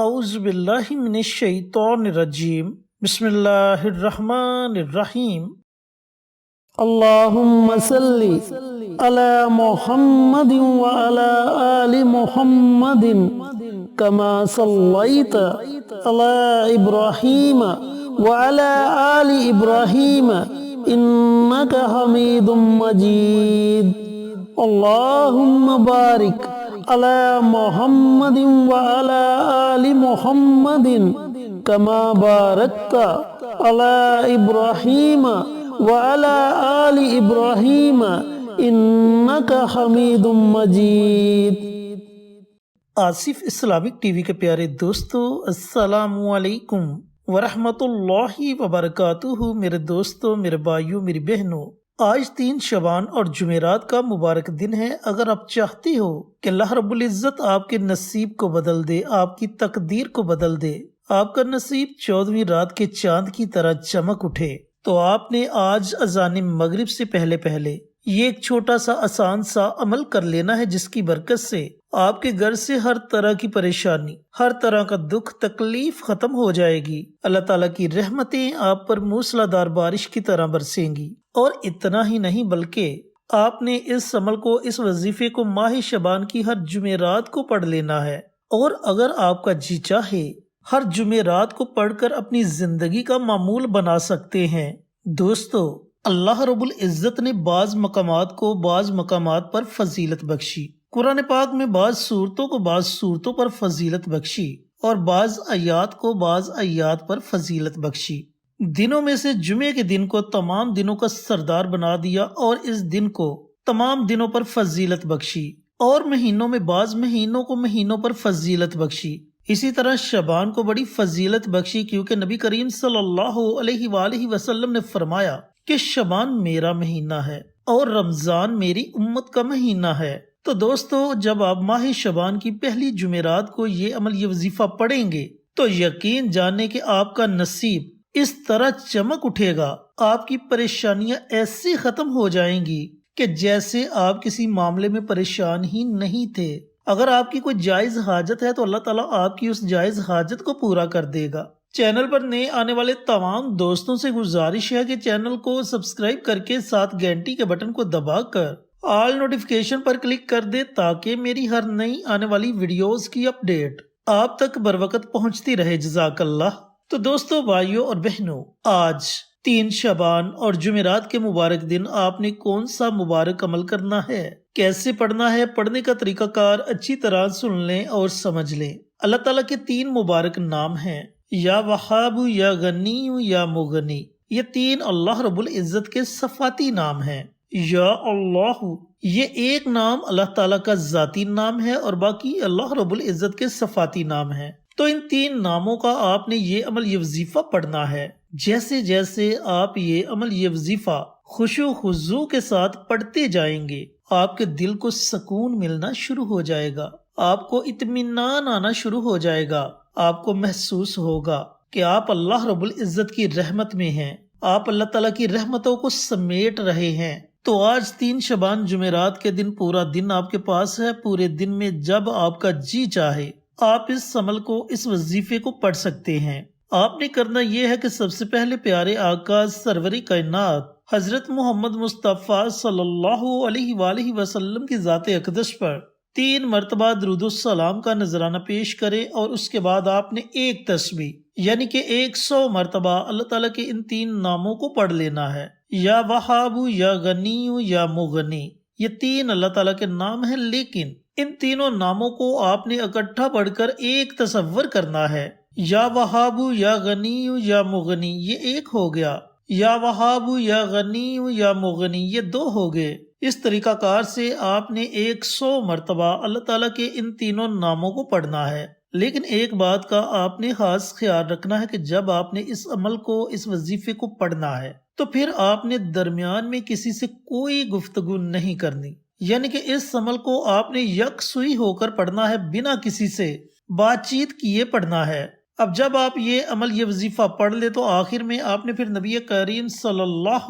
اعوذ باللہ من الشیطان الرجیم بسم اللہ الرحمن الرحیم اللہم صلی علی محمد وعلی آل محمد کما صلیت علی ابراہیم وعلی آل ابراہیم انک حمید مجید اللہم بارک علی محمد وعلی آل محمد کما بارکت علی ابراہیم وعلی آل ابراہیم انک حمید مجید۔ آصف اسلامک ٹی وی کے پیارے دوستو، السلام علیکم ورحمۃ اللہ وبرکاتہ۔ میرے دوستو، میرے بھائیوں، میری بہنوں، آج 3 شعبان اور جمعرات کا مبارک دن ہے۔ اگر آپ چاہتی ہو کہ اللہ رب العزت آپ کے نصیب کو بدل دے، آپ کی تقدیر کو بدل دے، آپ کا نصیب 14ویں رات کے چاند کی طرح چمک اٹھے، تو آپ نے آج اذان مغرب سے پہلے یہ ایک چھوٹا سا آسان سا عمل کر لینا ہے، جس کی برکت سے آپ کے گھر سے ہر طرح کی پریشانی، ہر طرح کا دکھ تکلیف ختم ہو جائے گی۔ اللہ تعالیٰ کی رحمتیں آپ پر موسلا دھار بارش کی طرح برسیں گی۔ اور اتنا ہی نہیں، بلکہ آپ نے اس عمل کو، اس وظیفے کو ماہ شعبان کی ہر جمعرات کو پڑھ لینا ہے، اور اگر آپ کا جی چاہے ہر جمعرات کو پڑھ کر اپنی زندگی کا معمول بنا سکتے ہیں۔ دوستو، اللہ رب العزت نے بعض مقامات پر فضیلت بخشی، قرآن پاک میں بعض صورتوں پر فضیلت بخشی، اور بعض آیات کو بعض آیات پر فضیلت بخشی۔ دنوں میں سے جمعے کے دن کو تمام دنوں کا سردار بنا دیا، اور اس دن کو تمام دنوں پر فضیلت بخشی، اور مہینوں میں بعض مہینوں کو مہینوں پر فضیلت بخشی۔ اسی طرح شعبان کو بڑی فضیلت بخشی، کیونکہ نبی کریم صلی اللہ علیہ وآلہ وسلم نے فرمایا کہ شعبان میرا مہینہ ہے اور رمضان میری امت کا مہینہ ہے۔ تو دوستو، جب آپ ماہ شعبان کی پہلی جمعرات کو یہ عمل، یہ وظیفہ پڑھیں گے، تو یقین جانیں کہ آپ کا نصیب اس طرح چمک اٹھے گا، آپ کی پریشانیاں ایسی ختم ہو جائیں گی کہ جیسے آپ کسی معاملے میں پریشان ہی نہیں تھے۔ اگر آپ کی کوئی جائز حاجت ہے تو اللہ تعالیٰ آپ کی اس جائز حاجت کو پورا کر دے گا۔ چینل پر نئے آنے والے تمام دوستوں سے گزارش ہے کہ چینل کو سبسکرائب کر کے ساتھ گھنٹی کے بٹن کو دبا کر آل نوٹیفیکیشن پر کلک کر دے، تاکہ میری ہر نئی آنے والی ویڈیوز کی اپڈیٹ آپ تک بروقت پہنچتی رہے۔ جزاک اللہ۔ تو دوستو، بھائیوں اور بہنوں، آج 3 شعبان اور جمعرات کے مبارک دن آپ نے کون سا مبارک عمل کرنا ہے، کیسے پڑھنا ہے، پڑھنے کا طریقہ کار اچھی طرح سن لیں اور سمجھ لیں۔ اللہ تعالیٰ کے 3 مبارک نام ہیں، یا وہاب، یا غنی، یا مغنی۔ یہ 3 اللہ رب العزت کے صفاتی نام ہیں۔ یا اللہ، یہ ایک نام اللہ تعالیٰ کا ذاتی نام ہے، اور باقی اللہ رب العزت کے صفاتی نام ہیں۔ تو ان 3 ناموں کا آپ نے یہ عمل، یہ وظیفہ پڑھنا ہے۔ جیسے جیسے آپ یہ عمل، یہ وظیفہ خشوع و خضوع کے ساتھ پڑھتے جائیں گے، آپ کے دل کو سکون ملنا شروع ہو جائے گا، آپ کو اطمینان آنا شروع ہو جائے گا، آپ کو محسوس ہوگا کہ آپ اللہ رب العزت کی رحمت میں ہیں، آپ اللہ تعالیٰ کی رحمتوں کو سمیٹ رہے ہیں۔ تو آج 3 شعبان جمعرات کے دن پورا دن آپ کے پاس ہے۔ پورے دن میں جب آپ کا جی چاہے آپ اس عمل کو، اس وظیفے کو پڑھ سکتے ہیں۔ آپ نے کرنا یہ ہے کہ سب سے پہلے پیارے آقا سرور کائنات حضرت محمد مصطفیٰ صلی اللہ علیہ وآلہ وسلم کی ذات اقدس پر 3 مرتبہ درود السلام کا نذرانہ پیش کرے، اور اس کے بعد آپ نے ایک تسبیح یعنی کہ 100 مرتبہ اللہ تعالیٰ کے ان 3 ناموں کو پڑھ لینا ہے۔ یا وہاب، یا غنی، یا مغنی، یہ 3 اللہ تعالیٰ کے نام ہیں، لیکن ان تینوں ناموں کو آپ نے اکٹھا پڑھ کر ایک تصور کرنا ہے۔ یا وہاب، یا غنی، یا مغنی، یہ ایک ہو گیا۔ یا وہاب، یا غنی، یا مغنی، یہ 2 ہو گئے۔ اس طریقہ کار سے آپ نے 100 مرتبہ اللہ تعالیٰ کے ان تینوں ناموں کو پڑھنا ہے۔ لیکن ایک بات کا آپ نے خاص خیال رکھنا ہے کہ جب آپ نے اس عمل کو، اس وظیفے کو پڑھنا ہے، تو پھر آپ نے درمیان میں کسی سے کوئی گفتگو نہیں کرنی، یعنی کہ اس عمل کو آپ نے یکسوئی ہو کر پڑھنا ہے، بنا کسی سے بات چیت کیے پڑھنا ہے۔ اب جب آپ یہ عمل، یہ وظیفہ پڑھ لے، تو آخر میں آپ نے پھر نبی کریم صلی اللہ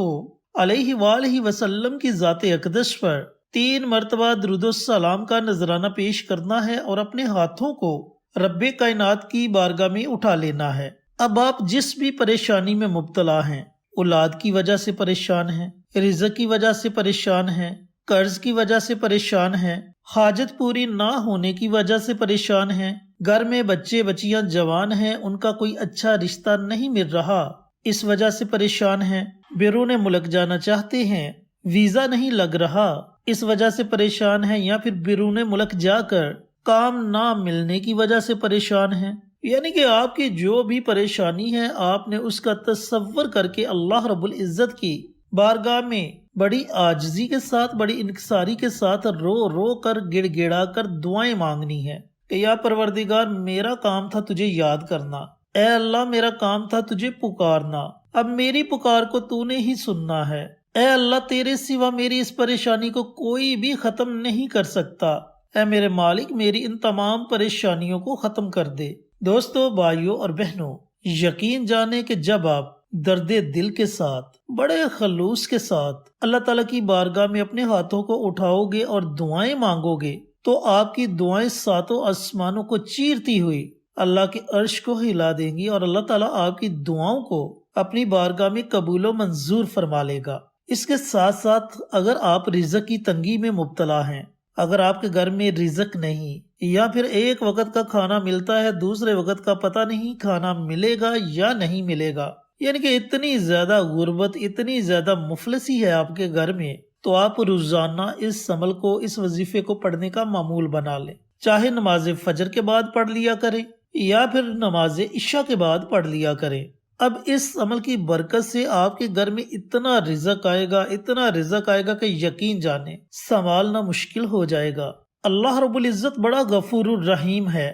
علیہ وآلہ وسلم کی ذات اقدس پر 3 مرتبہ درود السلام کا نذرانہ پیش کرنا ہے، اور اپنے ہاتھوں کو رب کائنات کی بارگاہ میں اٹھا لینا ہے۔ اب آپ جس بھی پریشانی میں مبتلا ہیں، اولاد کی وجہ سے پریشان ہیں، رزق کی وجہ سے پریشان ہیں، قرض کی وجہ سے پریشان ہیں، حاجت پوری نہ ہونے کی وجہ سے پریشان ہیں، گھر میں بچے بچیاں جوان ہیں، ان کا کوئی اچھا رشتہ نہیں مل رہا، اس وجہ سے پریشان ہیں، بیرون ملک جانا چاہتے ہیں، ویزا نہیں لگ رہا، اس وجہ سے پریشان ہیں، یا پھر بیرون ملک جا کر کام نہ ملنے کی وجہ سے پریشان ہیں، یعنی کہ آپ کی جو بھی پریشانی ہے آپ نے اس کا تصور کر کے اللہ رب العزت کی بارگاہ میں بڑی عاجزی کے ساتھ، بڑی انکساری کے ساتھ رو رو کر گڑ گڑا کر دعائیں مانگنی ہے کہ یا پروردگار میرا کام تھا تجھے یاد کرنا، اے اللہ میرا کام تھا تجھے پکارنا، اب میری پکار کو تو نے ہی سننا ہے، اے اللہ تیرے سوا میری اس پریشانی کو کوئی بھی ختم نہیں کر سکتا، اے میرے مالک میری ان تمام پریشانیوں کو ختم کر دے۔ دوستو، بھائیوں اور بہنوں، یقین جانے کہ جب آپ درد دل کے ساتھ، بڑے خلوص کے ساتھ اللہ تعالیٰ کی بارگاہ میں اپنے ہاتھوں کو اٹھاؤ گے اور دعائیں مانگو گے تو آپ کی دعائیں ساتوں آسمانوں کو چیرتی ہوئی اللہ کے عرش کو ہلا دیں گی، اور اللہ تعالیٰ آپ کی دعاؤں کو اپنی بارگاہ میں قبول و منظور فرما لے گا۔ اس کے ساتھ ساتھ اگر آپ رزق کی تنگی میں مبتلا ہیں، اگر آپ کے گھر میں رزق نہیں، یا پھر ایک وقت کا کھانا ملتا ہے دوسرے وقت کا پتہ نہیں کھانا ملے گا یا نہیں ملے گا، یعنی کہ اتنی زیادہ غربت، اتنی زیادہ مفلسی ہے آپ کے گھر میں، تو آپ روزانہ اس عمل کو، اس وظیفے کو پڑھنے کا معمول بنا لیں، چاہے نماز فجر کے بعد پڑھ لیا کریں یا پھر نماز عشاء کے بعد پڑھ لیا کریں۔ اب اس عمل کی برکت سے آپ کے گھر میں اتنا رزق آئے گا، اتنا رزق آئے گا کہ یقین جانے سنبھالنا مشکل ہو جائے گا۔ اللہ رب العزت بڑا غفور الرحیم ہے،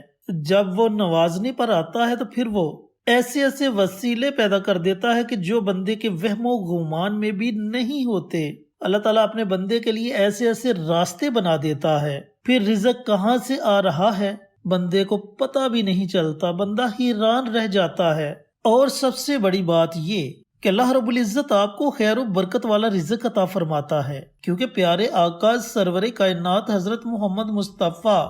جب وہ نوازنے پر آتا ہے تو پھر وہ ایسے ایسے وسیلے پیدا کر دیتا ہے کہ جو بندے کے وہم و گمان میں بھی نہیں ہوتے۔ اللہ تعالیٰ اپنے بندے کے لیے ایسے ایسے راستے بنا دیتا ہے، پھر رزق کہاں سے آ رہا ہے بندے کو پتہ بھی نہیں چلتا، بندہ حیران رہ جاتا ہے۔ اور سب سے بڑی بات یہ کہ اللہ رب العزت آپ کو خیر و برکت والا رزق عطا فرماتا ہے، کیونکہ پیارے آقا سرور کائنات حضرت محمد مصطفیٰ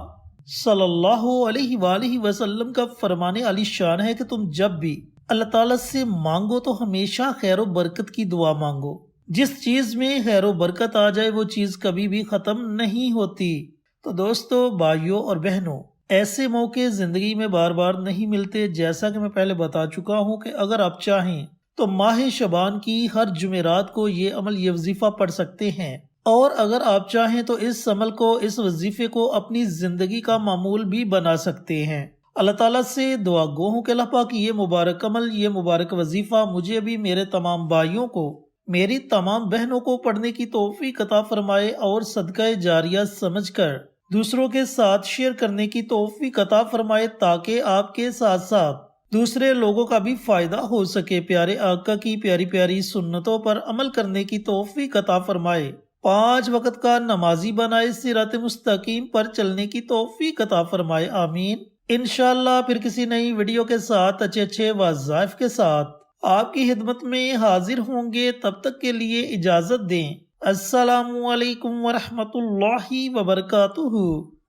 صلی اللہ علیہ وآلہ وسلم کا فرمان علی شان ہے کہ تم جب بھی اللہ تعالیٰ سے مانگو تو ہمیشہ خیر و برکت کی دعا مانگو۔ جس چیز میں خیر و برکت آ جائے وہ چیز کبھی بھی ختم نہیں ہوتی۔ تو دوستو، بھائیوں اور بہنوں، ایسے موقع زندگی میں بار بار نہیں ملتے، جیسا کہ میں پہلے بتا چکا ہوں کہ اگر آپ چاہیں تو ماہ شعبان کی ہر جمعرات کو یہ عمل، یہ وظیفہ پڑھ سکتے ہیں، اور اگر آپ چاہیں تو اس عمل کو، اس وظیفے کو اپنی زندگی کا معمول بھی بنا سکتے ہیں۔ اللہ تعالیٰ سے دعا گو ہوں کہ اللہ پاک یہ مبارک عمل، یہ مبارک وظیفہ مجھے بھی، میرے تمام بھائیوں کو، میری تمام بہنوں کو پڑھنے کی توفیق عطا فرمائے، اور صدقہ جاریہ سمجھ کر دوسروں کے ساتھ شیئر کرنے کی توفیق عطا فرمائے، تاکہ آپ کے ساتھ ساتھ دوسرے لوگوں کا بھی فائدہ ہو سکے۔ پیارے آقا کی پیاری پیاری سنتوں پر عمل کرنے کی توفیق عطا فرمائے، 5 وقت کا نمازی بنائے، صراط مستقیم پر چلنے کی توفیق عطا فرمائے، آمین۔ انشاءاللہ پھر کسی نئی ویڈیو کے ساتھ، اچھے اچھے وظائف کے ساتھ آپ کی خدمت میں حاضر ہوں گے۔ تب تک کے لیے اجازت دیں۔ السلام علیکم ورحمۃ اللہ وبرکاتہ۔